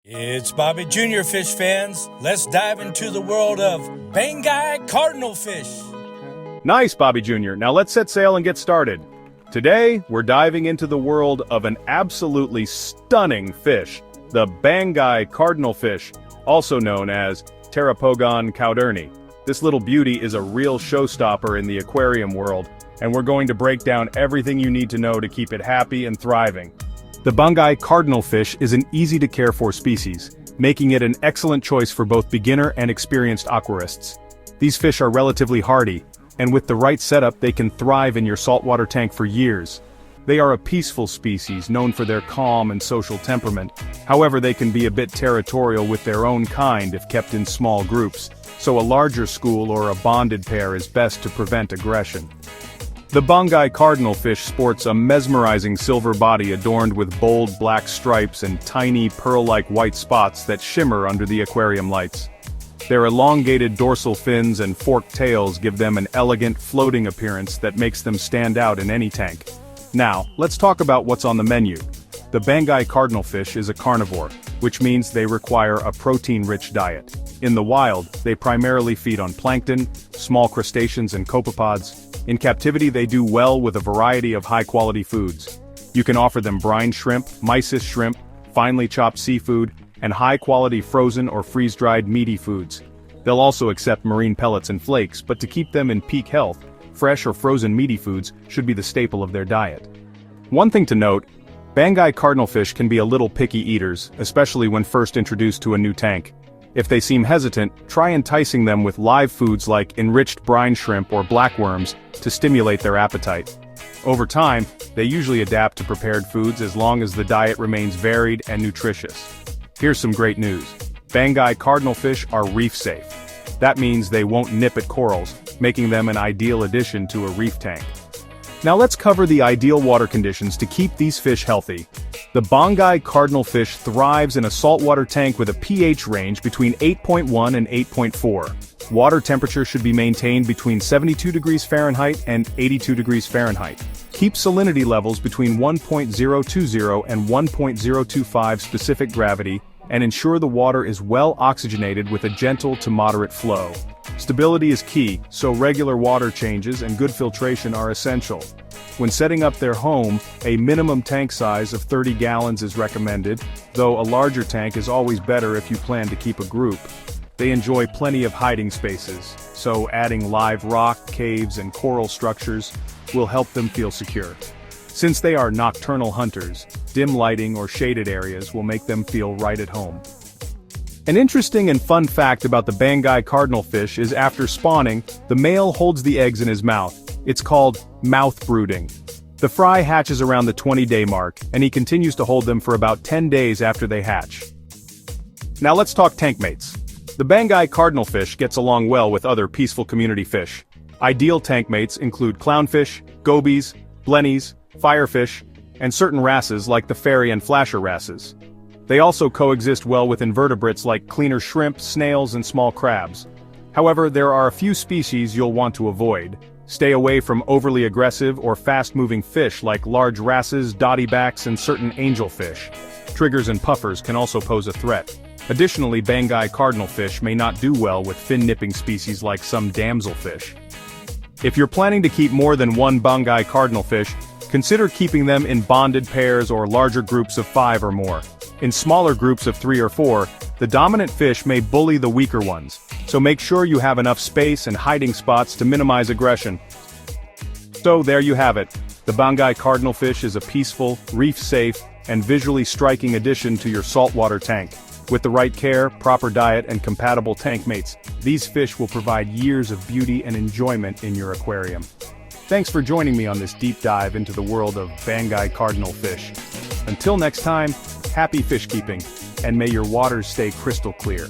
It's Bobby Jr. Fish fans. Let's dive into the world of Banggai Cardinal fish. Nice, Bobby Jr. Now let's set sail and get started. Today, we're diving into the world of an absolutely stunning fish, the Banggai Cardinal fish, also known as Pteropogon cowderni. This little beauty is a real showstopper in the aquarium world, and we're going to break down everything you need to know to keep it happy and thriving. The Banggai Cardinal fish is an easy-to-care-for species, making it an excellent choice for both beginner and experienced aquarists. These fish are relatively hardy, and with the right setup they can thrive in your saltwater tank for years. They are a peaceful species known for their calm and social temperament. However, they can be a bit territorial with their own kind if kept in small groups, so a larger school or a bonded pair is best to prevent aggression. The Banggai Cardinal fish sports a mesmerizing silver body adorned with bold black stripes and tiny pearl-like white spots that shimmer under the aquarium lights. Their elongated dorsal fins and forked tails give them an elegant, floating appearance that makes them stand out in any tank. Now, let's talk about what's on the menu. The Banggai Cardinal fish is a carnivore, which means they require a protein-rich diet. In the wild, they primarily feed on plankton, small crustaceans and copepods. In captivity they do well with a variety of high-quality foods. You can offer them brine shrimp, mysis shrimp, finely chopped seafood, and high-quality frozen or freeze-dried meaty foods. They'll also accept marine pellets and flakes, but to keep them in peak health, fresh or frozen meaty foods should be the staple of their diet. One thing to note, Banggai Cardinal fish can be a little picky eaters, especially when first introduced to a new tank. If they seem hesitant, try enticing them with live foods like enriched brine shrimp or blackworms to stimulate their appetite. Over time, they usually adapt to prepared foods as long as the diet remains varied and nutritious. Here's some great news. Banggai Cardinal fish are reef safe. That means they won't nip at corals, making them an ideal addition to a reef tank. Now let's cover the ideal water conditions to keep these fish healthy. The Banggai Cardinal fish thrives in a saltwater tank with a pH range between 8.1 and 8.4. Water temperature should be maintained between 72 degrees Fahrenheit and 82 degrees Fahrenheit. Keep salinity levels between 1.020 and 1.025 specific gravity, and ensure the water is well oxygenated with a gentle to moderate flow. Stability is key, so regular water changes and good filtration are essential. When setting up their home, a minimum tank size of 30 gallons is recommended, though a larger tank is always better if you plan to keep a group. They enjoy plenty of hiding spaces, so adding live rock, caves, and coral structures will help them feel secure. Since they are nocturnal hunters, dim lighting or shaded areas will make them feel right at home. An interesting and fun fact about the Banggai Cardinal fish is after spawning, the male holds the eggs in his mouth. It's called mouth brooding. The fry hatches around the 20-day mark, and he continues to hold them for about 10 days after they hatch. Now let's talk tank mates. The Banggai Cardinal fish gets along well with other peaceful community fish. Ideal tank mates include clownfish, gobies, blennies, firefish, and certain wrasses like the fairy and flasher wrasses. They also coexist well with invertebrates like cleaner shrimp, snails, and small crabs. However, there are a few species you'll want to avoid. Stay away from overly aggressive or fast-moving fish like large wrasses, dottybacks, and certain angelfish. Triggers and puffers can also pose a threat. Additionally, Banggai Cardinal fish may not do well with fin-nipping species like some damselfish. If you're planning to keep more than one Banggai Cardinal fish, consider keeping them in bonded pairs or larger groups of 5 or more. In smaller groups of 3 or 4, the dominant fish may bully the weaker ones, so make sure you have enough space and hiding spots to minimize aggression. So there you have it. The Banggai Cardinal fish is a peaceful, reef-safe, and visually striking addition to your saltwater tank. With the right care, proper diet, and compatible tank mates, these fish will provide years of beauty and enjoyment in your aquarium. Thanks for joining me on this deep dive into the world of Banggai Cardinal fish. Until next time, happy fish keeping, and may your waters stay crystal clear.